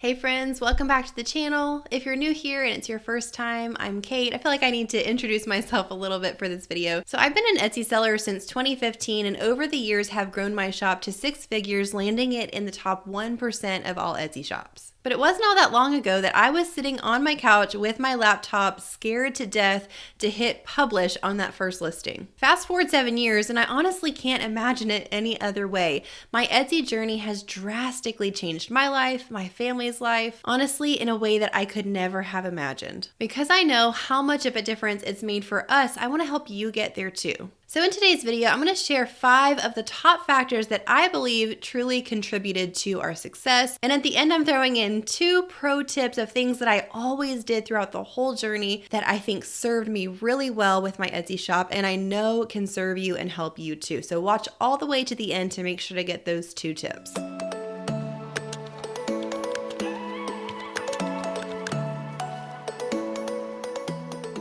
Hey friends, welcome back to the channel. If you're new here and it's your first time, I'm Kate. I feel like I need to introduce myself a little bit for this video. So I've been an Etsy seller since 2015 and over the years have grown my shop to 6 figures, landing it in the top 1% of all Etsy shops. But it wasn't all that long ago that I was sitting on my couch with my laptop, scared to death to hit publish on that first listing. Fast forward 7 years, and I honestly can't imagine it any other way. My Etsy journey has drastically changed my life, my family's life, honestly, in a way that I could never have imagined. Because I know how much of a difference it's made for us, I want to help you get there too. So in today's video, I'm going to share 5 of the top factors that I believe truly contributed to our success. And at the end, I'm throwing in 2 pro tips of things that I always did throughout the whole journey that I think served me really well with my Etsy shop and I know can serve you and help you too. So watch all the way to the end to make sure to get those 2 tips.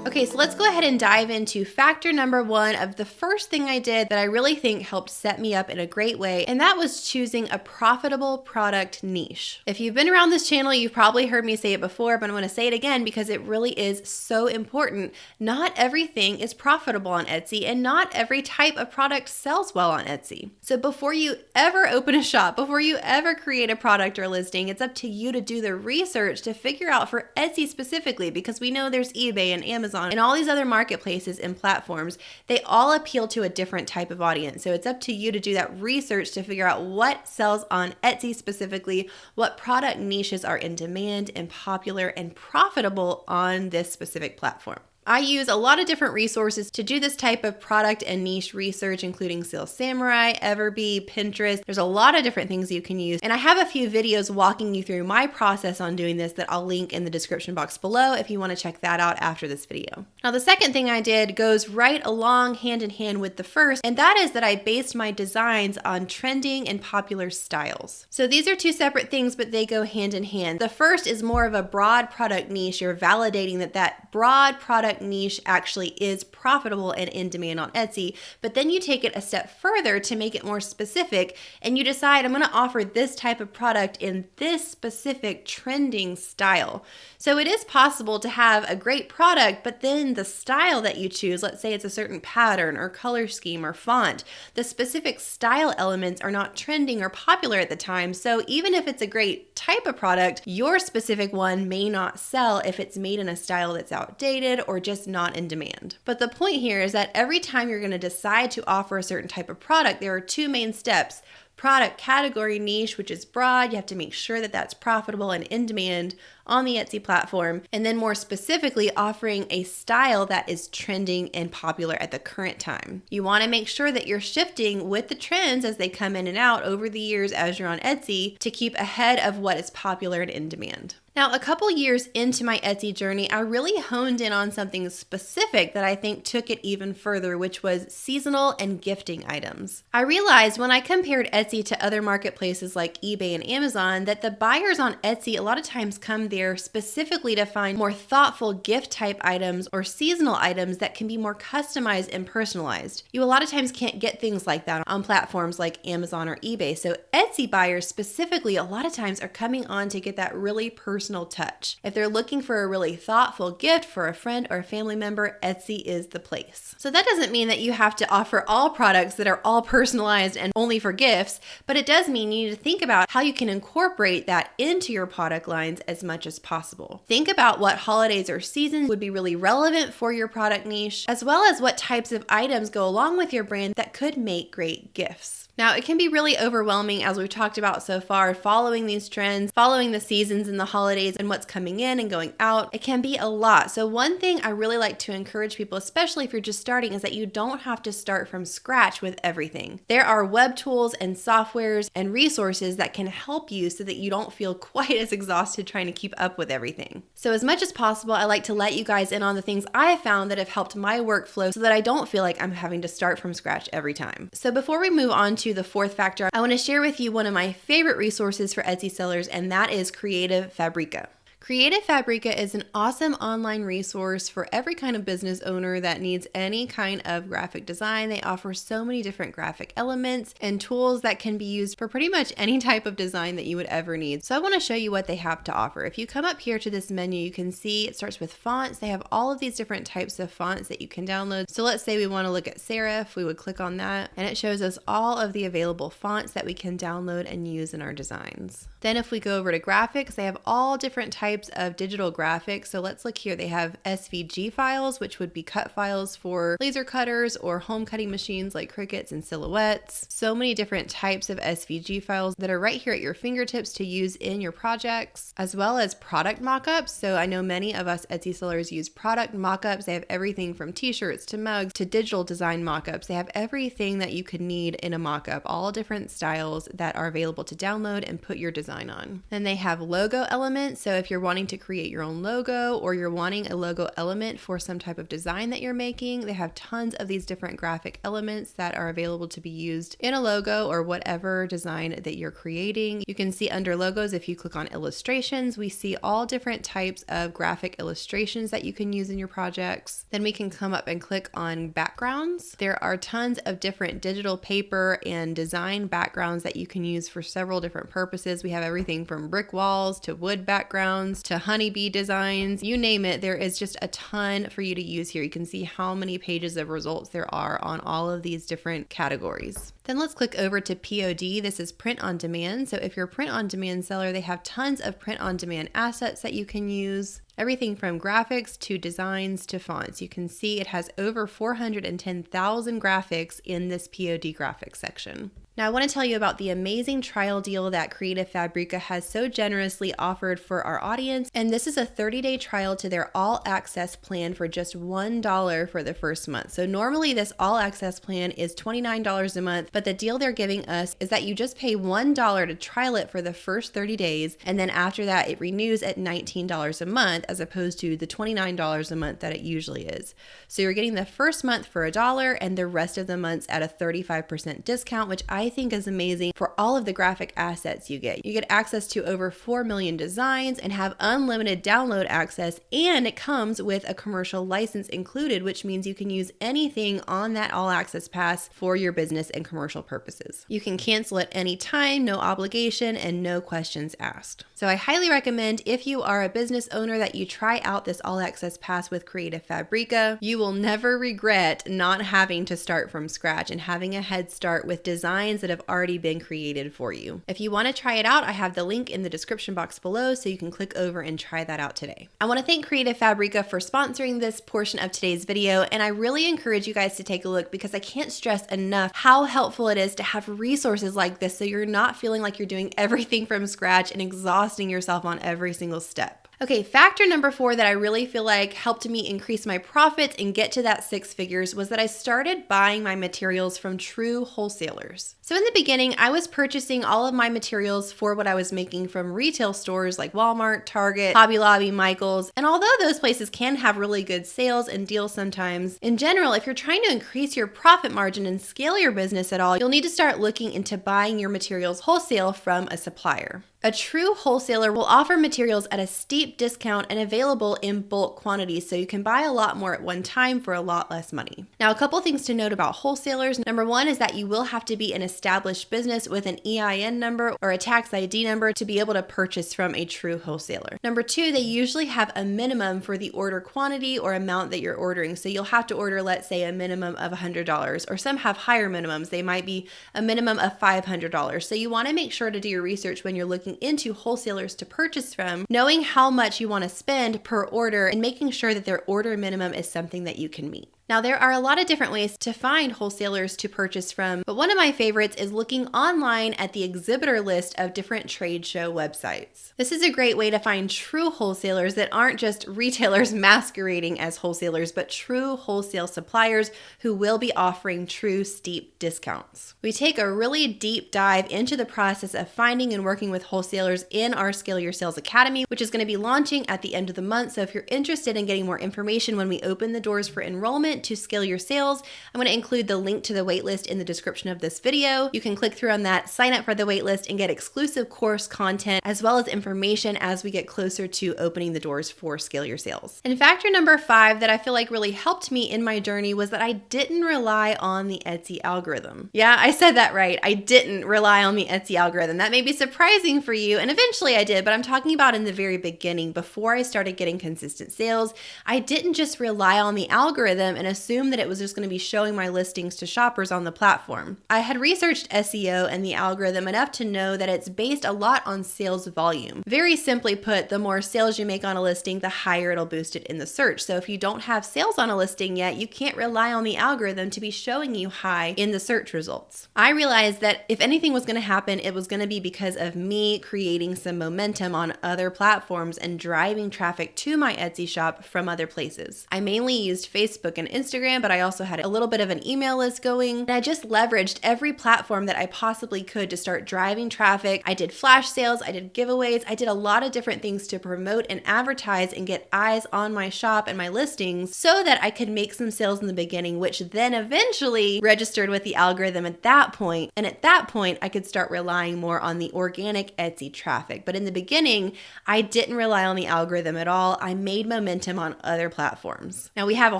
Okay, so let's go ahead and dive into factor number 1 of the first thing I did that I really think helped set me up in a great way, and that was choosing a profitable product niche. If you've been around this channel, you've probably heard me say it before, but I'm going to say it again because it really is so important. Not everything is profitable on Etsy, and not every type of product sells well on Etsy. So before you ever open a shop, before you ever create a product or listing, it's up to you to do the research to figure out for Etsy specifically, because we know there's eBay and Amazon and all these other marketplaces and platforms, they all appeal to a different type of audience. So it's up to you to do that research to figure out what sells on Etsy specifically, what product niches are in demand and popular and profitable on this specific platform. I use a lot of different resources to do this type of product and niche research, including Sales Samurai, Everbee, Pinterest. There's a lot of different things you can use. And I have a few videos walking you through my process on doing this that I'll link in the description box below if you want to check that out after this video. Now, the second thing I did goes right along hand in hand with the first, and that is that I based my designs on trending and popular styles. So these are 2 separate things, but they go hand in hand. The first is more of a broad product niche. You're validating that that broad product niche actually is profitable and in demand on Etsy, but then you take it a step further to make it more specific and you decide, I'm going to offer this type of product in this specific trending style. So it is possible to have a great product, but then the style that you choose, let's say it's a certain pattern or color scheme or font, the specific style elements are not trending or popular at the time. So even if it's a great type of product, your specific one may not sell if it's made in a style that's outdated or just not in demand. But the point here is that every time you're going to decide to offer a certain type of product, there are 2 main steps. Product category niche, which is broad. You have to make sure that that's profitable and in demand on the Etsy platform. And then more specifically, offering a style that is trending and popular at the current time. You want to make sure that you're shifting with the trends as they come in and out over the years as you're on Etsy to keep ahead of what is popular and in demand. Now, a couple years into my Etsy journey, I really honed in on something specific that I think took it even further, which was seasonal and gifting items. I realized when I compared Etsy to other marketplaces like eBay and Amazon that the buyers on Etsy a lot of times come there specifically to find more thoughtful gift type items or seasonal items that can be more customized and personalized. You a lot of times can't get things like that on platforms like Amazon or eBay. So Etsy buyers specifically a lot of times are coming on to get that really personal touch. If they're looking for a really thoughtful gift for a friend or a family member, Etsy is the place. So that doesn't mean that you have to offer all products that are all personalized and only for gifts, but it does mean you need to think about how you can incorporate that into your product lines as much as possible. Think about what holidays or seasons would be really relevant for your product niche, as well as what types of items go along with your brand that could make great gifts. Now, it can be really overwhelming, as we've talked about so far, following these trends, following the seasons and the holidays and what's coming in and going out. It can be a lot. So one thing I really like to encourage people, especially if you're just starting, is that you don't have to start from scratch with everything. There are web tools and softwares and resources that can help you so that you don't feel quite as exhausted trying to keep up with everything. So as much as possible, I like to let you guys in on the things I have found that have helped my workflow so that I don't feel like I'm having to start from scratch every time. So before we move on to the 4th factor, I want to share with you one of my favorite resources for Etsy sellers, and that is Creative Fabrica. Creative Fabrica is an awesome online resource for every kind of business owner that needs any kind of graphic design. They offer so many different graphic elements and tools that can be used for pretty much any type of design that you would ever need. So I want to show you what they have to offer. If you come up here to this menu, you can see it starts with fonts. They have all of these different types of fonts that you can download. So let's say we want to look at serif, we would click on that and it shows us all of the available fonts that we can download and use in our designs. Then if we go over to graphics, they have all different types of digital graphics. So let's look here. They have SVG files, which would be cut files for laser cutters or home cutting machines like Cricuts and Silhouettes. So many different types of SVG files that are right here at your fingertips to use in your projects, as well as product mockups. So I know many of us Etsy sellers use product mockups. They have everything from t-shirts to mugs to digital design mockups. They have everything that you could need in a mockup, all different styles that are available to download and put your design on. Then they have logo elements. So if you're wanting to create your own logo or you're wanting a logo element for some type of design that you're making, they have tons of these different graphic elements that are available to be used in a logo or whatever design that you're creating. You can see under logos, if you click on illustrations, we see all different types of graphic illustrations that you can use in your projects. Then we can come up and click on backgrounds. There are tons of different digital paper and design backgrounds that you can use for several different purposes. We have everything from brick walls to wood backgrounds to honeybee designs, you name it. There is just a ton for you to use here. You can see how many pages of results there are on all of these different categories. Then let's click over to POD. This is print on demand. So if you're a print on demand seller, they have tons of print on demand assets that you can use. Everything from graphics to designs to fonts. You can see it has over 410,000 graphics in this POD graphics section. Now I want to tell you about the amazing trial deal that Creative Fabrica has so generously offered for our audience. And this is a 30-day trial to their all access plan for just $1 for the first month. So normally this all access plan is $29 a month, but the deal they're giving us is that you just pay $1 to trial it for the first 30 days. And then after that, it renews at $19 a month as opposed to the $29 a month that it usually is. So you're getting the first month for $1 and the rest of the months at a 35% discount, which I think is amazing for all of the graphic assets you get. You get access to over 4 million designs and have unlimited download access, and it comes with a commercial license included, which means you can use anything on that all access pass for your business and commercial purposes. You can cancel at any time, no obligation, and no questions asked. So I highly recommend, if you are a business owner, that you try out this all access pass with Creative Fabrica. You will never regret not having to start from scratch and having a head start with designs that have already been created for you. If you want to try it out, I have the link in the description box below so you can click over and try that out today. I want to thank Creative Fabrica for sponsoring this portion of today's video, and I really encourage you guys to take a look because I can't stress enough how helpful it is to have resources like this so you're not feeling like you're doing everything from scratch and exhausting yourself on every single step. Okay, factor number 4 that I really feel like helped me increase my profits and get to that 6 figures was that I started buying my materials from true wholesalers. So in the beginning, I was purchasing all of my materials for what I was making from retail stores like Walmart, Target, Hobby Lobby, Michael's, and although those places can have really good sales and deals sometimes, in general, if you're trying to increase your profit margin and scale your business at all, you'll need to start looking into buying your materials wholesale from a supplier. A true wholesaler will offer materials at a steep discount and available in bulk quantities, so you can buy a lot more at one time for a lot less money. Now, a couple things to note about wholesalers. Number 1 is that you will have to be an established business with an EIN number or a tax ID number to be able to purchase from a true wholesaler. Number 2, they usually have a minimum for the order quantity or amount that you're ordering. So you'll have to order, let's say, a minimum of $100, or some have higher minimums. They might be a minimum of $500. So you want to make sure to do your research when you're looking into wholesalers to purchase from, knowing how much you want to spend per order and making sure that their order minimum is something that you can meet. Now, there are a lot of different ways to find wholesalers to purchase from, but one of my favorites is looking online at the exhibitor list of different trade show websites. This is a great way to find true wholesalers that aren't just retailers masquerading as wholesalers, but true wholesale suppliers who will be offering true steep discounts. We take a really deep dive into the process of finding and working with wholesalers in our Scale Your Sales Academy, which is going to be launching at the end of the month. So if you're interested in getting more information when we open the doors for enrollment, commitment to scale your sales, I'm going to include the link to the waitlist in the description of this video. You can click through on that, sign up for the waitlist, and get exclusive course content as well as information as we get closer to opening the doors for Scale Your Sales. And factor number 5 that I feel like really helped me in my journey was that I didn't rely on the Etsy algorithm. Yeah, I said that right. I didn't rely on the Etsy algorithm. That may be surprising for you, and eventually I did, but I'm talking about in the very beginning, before I started getting consistent sales. I didn't just rely on the algorithm and assume that it was just going to be showing my listings to shoppers on the platform. I had researched SEO and the algorithm enough to know that it's based a lot on sales volume. Very simply put, the more sales you make on a listing, the higher it'll boost it in the search. So if you don't have sales on a listing yet, you can't rely on the algorithm to be showing you high in the search results. I realized that if anything was going to happen, it was going to be because of me creating some momentum on other platforms and driving traffic to my Etsy shop from other places. I mainly used Facebook and Instagram, but I also had a little bit of an email list going. And I just leveraged every platform that I possibly could to start driving traffic. I did flash sales, I did giveaways, I did a lot of different things to promote and advertise and get eyes on my shop and my listings so that I could make some sales in the beginning, which then eventually registered with the algorithm at that point. And at that point, I could start relying more on the organic Etsy traffic. But in the beginning, I didn't rely on the algorithm at all. I made momentum on other platforms. Now we have a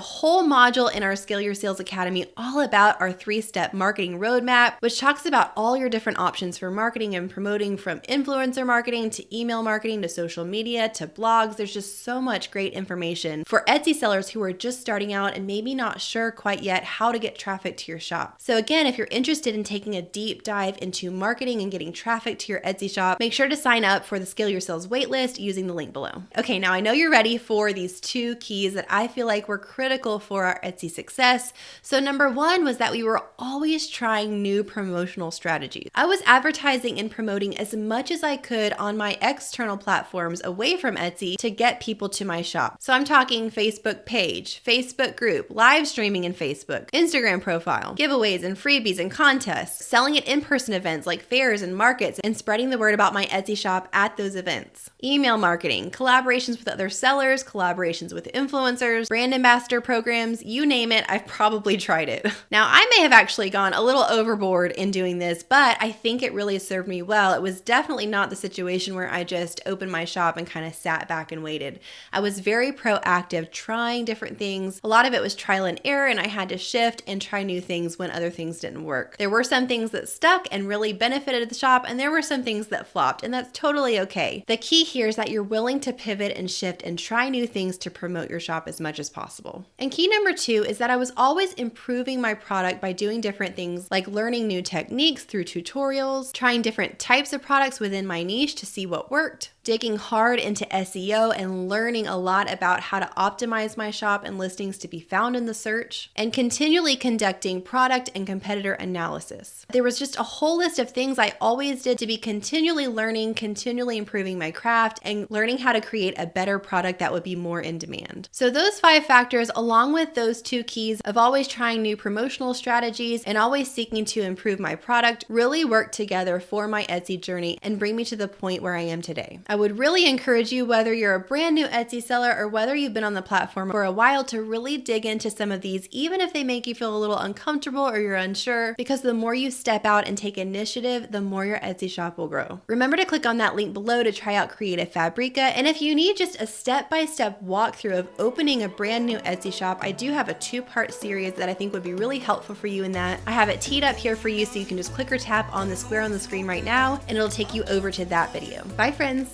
whole module in our Scale Your Sales Academy all about our 3-step marketing roadmap, which talks about all your different options for marketing and promoting, from influencer marketing to email marketing to social media to blogs. There's just so much great information for Etsy sellers who are just starting out and maybe not sure quite yet how to get traffic to your shop. So again, if you're interested in taking a deep dive into marketing and getting traffic to your Etsy shop, make sure to sign up for the Scale Your Sales waitlist using the link below. Okay, now I know you're ready for these 2 keys that I feel like were critical for our Etsy success. So number 1 was that we were always trying new promotional strategies. I was advertising and promoting as much as I could on my external platforms away from Etsy to get people to my shop. So I'm talking Facebook page, Facebook group, live streaming in Facebook, Instagram profile, giveaways and freebies and contests, selling at in-person events like fairs and markets, and spreading the word about my Etsy shop at those events. Email marketing, collaborations with other sellers, collaborations with influencers, brand ambassador programs, you name it, I've probably tried it. Now, I may have actually gone a little overboard in doing this, but I think it really served me well. It was definitely not the situation where I just opened my shop and kind of sat back and waited. I was very proactive, trying different things. A lot of it was trial and error, and I had to shift and try new things when other things didn't work. There were some things that stuck and really benefited the shop, and there were some things that flopped, and that's totally okay. The key here is that you're willing to pivot and shift and try new things to promote your shop as much as possible. And key number 2 is that I was always improving my product by doing different things like learning new techniques through tutorials, trying different types of products within my niche to see what worked, digging hard into SEO and learning a lot about how to optimize my shop and listings to be found in the search, and continually conducting product and competitor analysis. There was just a whole list of things I always did to be continually learning, continually improving my craft, and learning how to create a better product that would be more in demand. So those 5 factors, along with those 2 keys of always trying new promotional strategies and always seeking to improve my product, really worked together for my Etsy journey and bring me to the point where I am today. I would really encourage you, whether you're a brand new Etsy seller or whether you've been on the platform for a while, to really dig into some of these, even if they make you feel a little uncomfortable or you're unsure, because the more you step out and take initiative, the more your Etsy shop will grow. Remember to click on that link below to try out Creative Fabrica, and if you need just a step-by-step walkthrough of opening a brand new Etsy shop, I do have a 2-part series that I think would be really helpful for you in that. I have it teed up here for you, so you can just click or tap on the square on the screen right now, and it'll take you over to that video. Bye, friends.